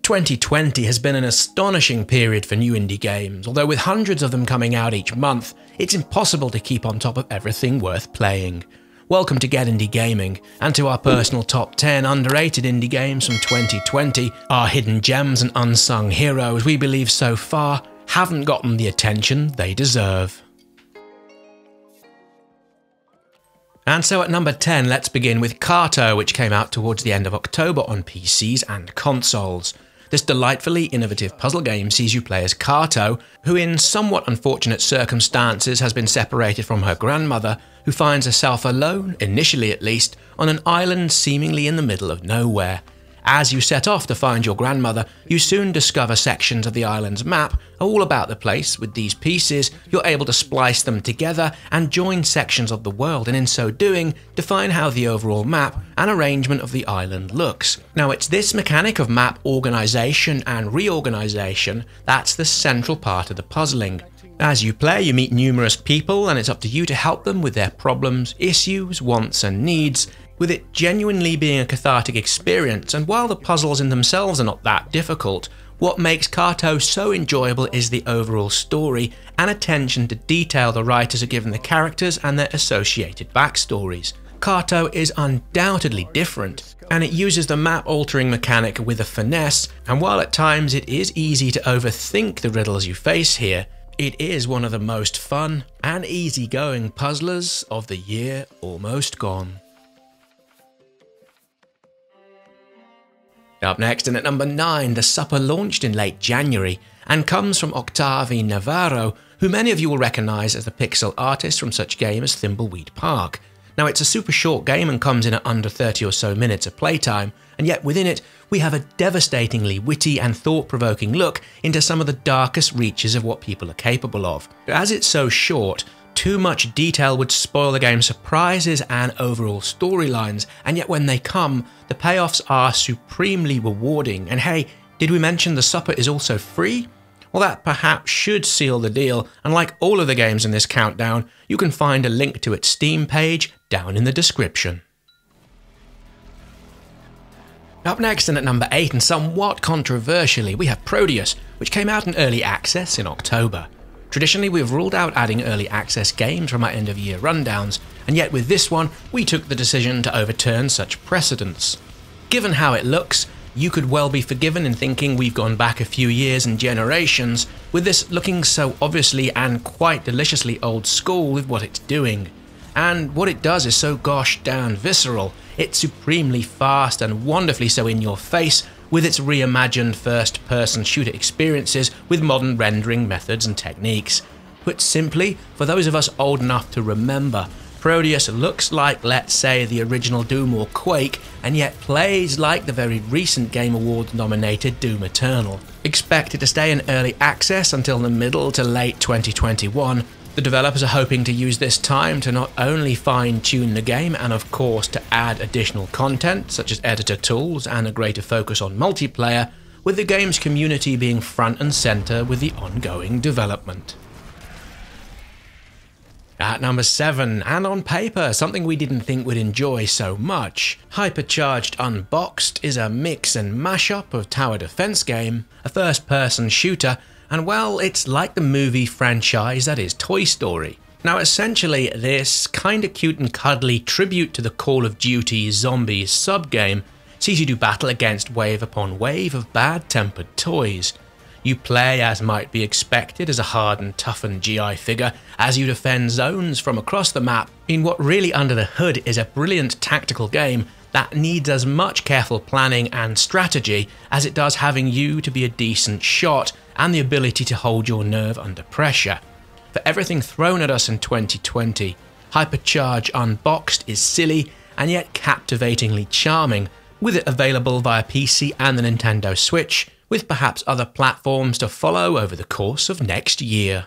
2020 has been an astonishing period for new indie games, although with hundreds of them coming out each month, it's impossible to keep on top of everything worth playing. Welcome to Get Indie Gaming, and to our personal top 10 underrated indie games from 2020, our hidden gems and unsung heroes we believe so far haven't gotten the attention they deserve. And so at number 10, let's begin with Carto, which came out towards the end of October on PCs and consoles. This delightfully innovative puzzle game sees you play as Carto, who in somewhat unfortunate circumstances has been separated from her grandmother, who finds herself alone, initially at least, on an island seemingly in the middle of nowhere. As you set off to find your grandmother, you soon discover sections of the island's map are all about the place. With these pieces, you're able to splice them together and join sections of the world, and in so doing, define how the overall map and arrangement of the island looks. Now, it's this mechanic of map organisation and reorganisation that's the central part of the puzzling. As you play, you meet numerous people, and it's up to you to help them with their problems, issues, wants and needs, with it genuinely being a cathartic experience. And while the puzzles in themselves are not that difficult, what makes Carto so enjoyable is the overall story and attention to detail the writers are given the characters and their associated backstories. Carto is undoubtedly different, and it uses the map-altering mechanic with a finesse, and while at times it is easy to overthink the riddles you face here, it is one of the most fun and easygoing puzzlers of the year almost gone. Up next, and at number 9, The Supper launched in late January and comes from Octavi Navarro, who many of you will recognise as the pixel artist from such game as Thimbleweed Park. Now, it's a super short game and comes in at under 30 or so minutes of playtime, and yet within it we have a devastatingly witty and thought-provoking look into some of the darkest reaches of what people are capable of. As it's so short, too much detail would spoil the game's surprises and overall storylines, and yet when they come, the payoffs are supremely rewarding. And hey, did we mention The Supper is also free? Well, that perhaps should seal the deal, and like all of the games in this countdown, you can find a link to its Steam page down in the description. Up next, and at number 8, and somewhat controversially, we have Prodeus, which came out in early access in October. Traditionally, we've ruled out adding early access games from our end-of-year rundowns, and yet with this one, we took the decision to overturn such precedents. Given how it looks, you could well be forgiven in thinking we've gone back a few years and generations, with this looking so obviously and quite deliciously old school with what it's doing. And what it does is so gosh darn visceral. It's supremely fast and wonderfully so in your face, with its reimagined first-person shooter experiences with modern rendering methods and techniques. Put simply, for those of us old enough to remember, Prodeus looks like, let's say, the original Doom or Quake, and yet plays like the very recent Game Awards nominated Doom Eternal. Expected to stay in early access until the middle to late 2021, the developers are hoping to use this time to not only fine-tune the game and of course to add additional content such as editor tools and a greater focus on multiplayer, with the game's community being front and centre with the ongoing development. At number 7, and on paper, something we didn't think we'd enjoy so much, Hypercharged Unboxed is a mix and mashup of tower defense game, a first-person shooter, and well, it's like the movie franchise that is Toy Story. Now essentially, this kinda cute and cuddly tribute to the Call of Duty Zombies subgame sees you do battle against wave upon wave of bad-tempered toys. You play, as might be expected, as a hard and toughened GI figure as you defend zones from across the map in what really under the hood is a brilliant tactical game that needs as much careful planning and strategy as it does having you to be a decent shot and the ability to hold your nerve under pressure. For everything thrown at us in 2020, Hypercharge Unboxed is silly and yet captivatingly charming, with it available via PC and the Nintendo Switch, with perhaps other platforms to follow over the course of next year.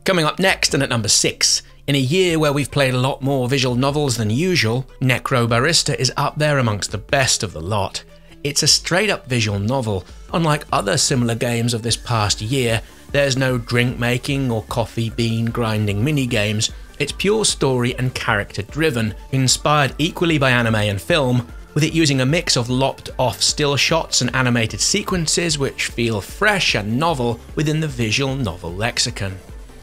Coming up next, and at number 6, in a year where we've played a lot more visual novels than usual, Necrobarista is up there amongst the best of the lot. It's a straight-up visual novel. Unlike other similar games of this past year, there's no drink making or coffee bean grinding minigames. It's pure story and character driven, inspired equally by anime and film, with it using a mix of lopped off still shots and animated sequences which feel fresh and novel within the visual novel lexicon.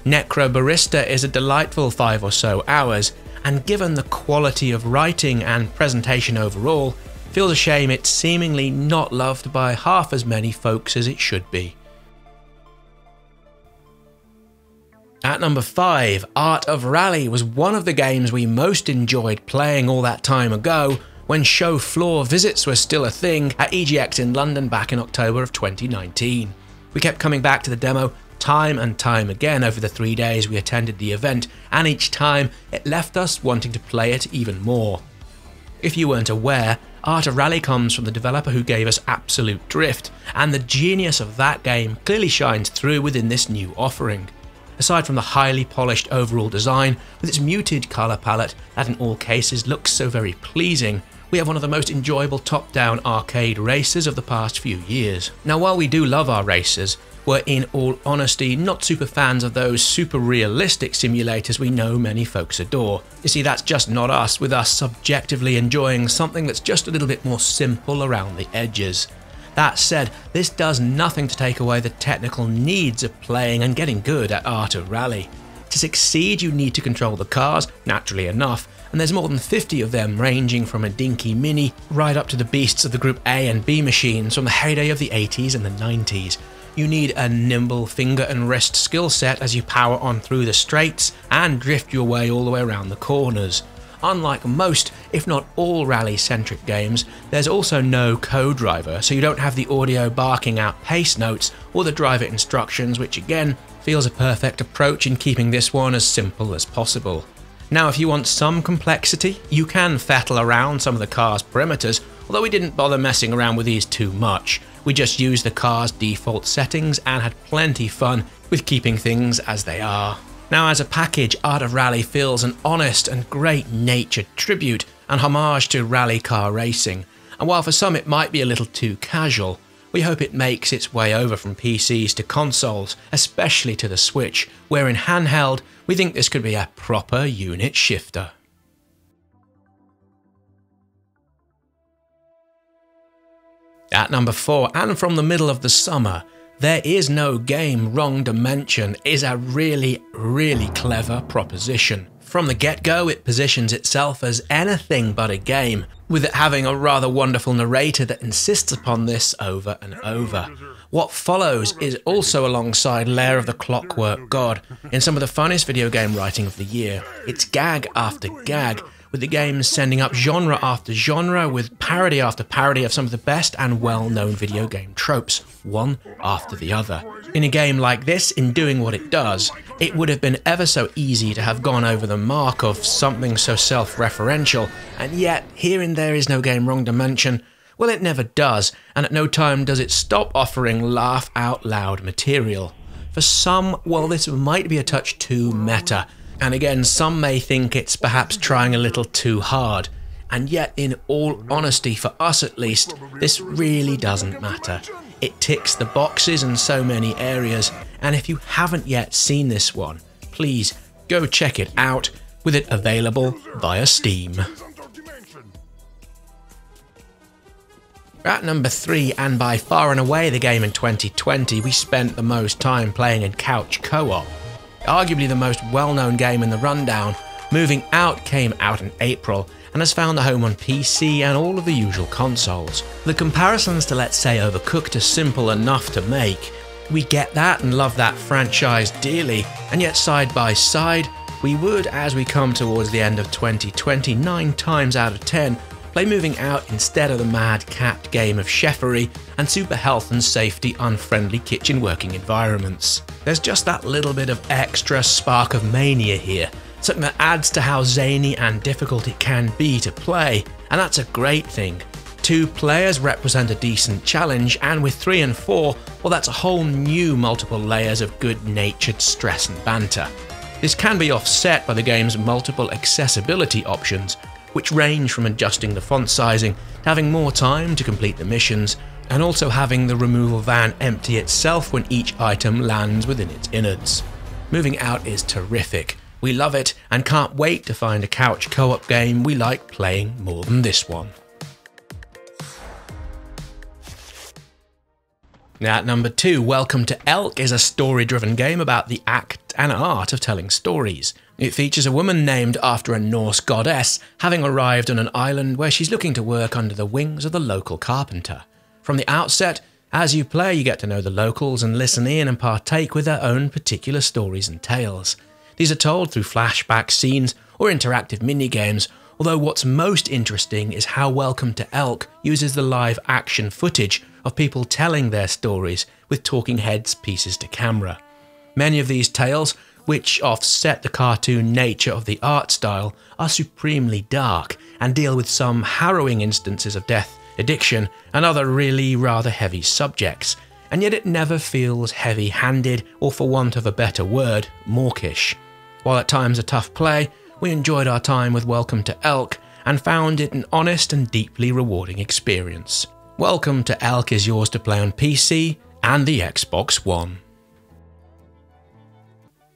Necrobarista is a delightful 5 or so hours, and given the quality of writing and presentation overall, feels a shame it's seemingly not loved by half as many folks as it should be. At number 5, Art of Rally was one of the games we most enjoyed playing all that time ago when show floor visits were still a thing at EGX in London back in October of 2019. We kept coming back to the demo time and time again over the 3 days we attended the event, and each time it left us wanting to play it even more. If you weren't aware, Art of Rally comes from the developer who gave us Absolute Drift, and the genius of that game clearly shines through within this new offering. Aside from the highly polished overall design, with its muted colour palette that in all cases looks so very pleasing, we have one of the most enjoyable top-down arcade races of the past few years. Now, while we do love our races, we're in all honesty not super fans of those super realistic simulators we know many folks adore. You see, that's just not us, with us subjectively enjoying something that's just a little bit more simple around the edges. That said, this does nothing to take away the technical needs of playing and getting good at Art of Rally. To succeed, you need to control the cars, naturally enough, and there's more than 50 of them, ranging from a dinky Mini right up to the beasts of the Group A and B machines from the heyday of the 80s and the 90s. You need a nimble finger and wrist skill set as you power on through the straights and drift your way all the way around the corners. Unlike most, if not all rally-centric games, there's also no co-driver, so you don't have the audio barking out pace notes or the driver instructions, which again feels a perfect approach in keeping this one as simple as possible. Now, if you want some complexity, you can fettle around some of the car's perimeters, although we didn't bother messing around with these too much. We just used the car's default settings and had plenty fun with keeping things as they are. Now, as a package, Art of Rally feels an honest and great-natured tribute and homage to rally car racing, and while for some it might be a little too casual, we hope it makes its way over from PCs to consoles, especially to the Switch, where in handheld, we think this could be a proper unit shifter. At number 4, and from the middle of the summer, There Is No Game Wrong Dimension is a really clever proposition. From the get-go, it positions itself as anything but a game, with it having a rather wonderful narrator that insists upon this over and over. What follows is also alongside Lair of the Clockwork God in some of the funnest video game writing of the year. It's gag after gag, with the game sending up genre after genre with parody after parody of some of the best and well-known video game tropes, one after the other. In a game like this, in doing what it does, it would have been ever so easy to have gone over the mark of something so self-referential, and yet, here in There Is No Game Wrong Dimension, well, it never does, and at no time does it stop offering laugh-out-loud material. For some, well, this might be a touch too meta, and again, some may think it's perhaps trying a little too hard, and yet, in all honesty, for us at least, this really doesn't matter. It ticks the boxes in so many areas, and if you haven't yet seen this one, please go check it out, with it available via Steam. At number 3, and by far and away the game in 2020 we spent the most time playing in couch co-op. Arguably the most well-known game in the rundown, Moving Out came out in April and has found a home on PC and all of the usual consoles. The comparisons to, let's say, Overcooked are simple enough to make. We get that and love that franchise dearly, and yet side by side, we would, as we come towards the end of 2020, 9 times out of 10, play Moving Out instead of the mad cat game of chefery and super health and safety unfriendly kitchen working environments. There's just that little bit of extra spark of mania here, something that adds to how zany and difficult it can be to play, and that's a great thing. 2 players represent a decent challenge, and with 3 and 4, well, that's a whole new multiple layers of good-natured stress and banter. This can be offset by the game's multiple accessibility options, which range from adjusting the font sizing to having more time to complete the missions, and also having the removal van empty itself when each item lands within its innards. Moving Out is terrific, We love it and can't wait to find a couch co-op game we like playing more than this one. At number 2, Welcome to Elk is a story-driven game about the act and art of telling stories. It features a woman named after a Norse goddess having arrived on an island where she's looking to work under the wings of the local carpenter. From the outset, as you play, you get to know the locals and listen in and partake with their own particular stories and tales. These are told through flashback scenes or interactive minigames, although what's most interesting is how Welcome to Elk uses the live action footage of people telling their stories with talking heads pieces to camera. Many of these tales, which offset the cartoon nature of the art style, are supremely dark and deal with some harrowing instances of death, addiction, and other really rather heavy subjects, and yet it never feels heavy-handed or, for want of a better word, mawkish. While at times a tough play, we enjoyed our time with Welcome to Elk and found it an honest and deeply rewarding experience. Welcome to Elk is yours to play on PC and the Xbox One.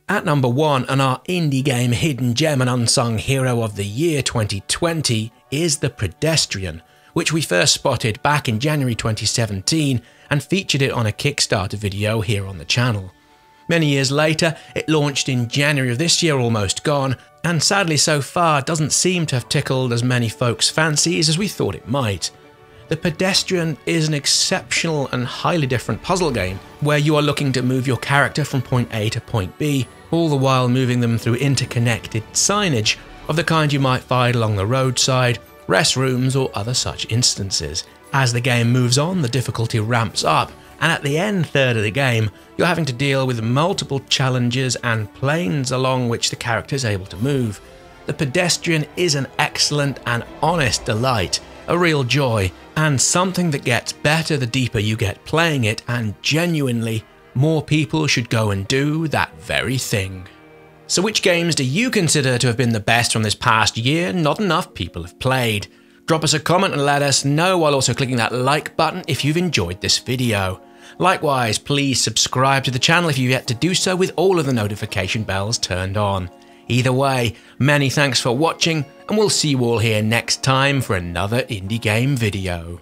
At number 1, and our indie game hidden gem and unsung hero of the year 2020 is the Pedestrian, which we first spotted back in January 2017 and featured it on a Kickstarter video here on the channel. Many years later, it launched in January of this year, almost gone, and sadly so far doesn't seem to have tickled as many folks' fancies as we thought it might. The Pedestrian is an exceptional and highly different puzzle game where you are looking to move your character from point A to point B, all the while moving them through interconnected signage of the kind you might find along the roadside, restrooms or other such instances. As the game moves on, the difficulty ramps up, and at the end third of the game, you're having to deal with multiple challenges and planes along which the character is able to move. The Pedestrian is an excellent and honest delight, a real joy, and something that gets better the deeper you get playing it, and genuinely, more people should go and do that very thing. So which games do you consider to have been the best from this past year not enough people have played? Drop us a comment and let us know, while also clicking that like button if you've enjoyed this video. Likewise, please subscribe to the channel if you've yet to do so, with all of the notification bells turned on. Either way, many thanks for watching, and we'll see you all here next time for another indie game video.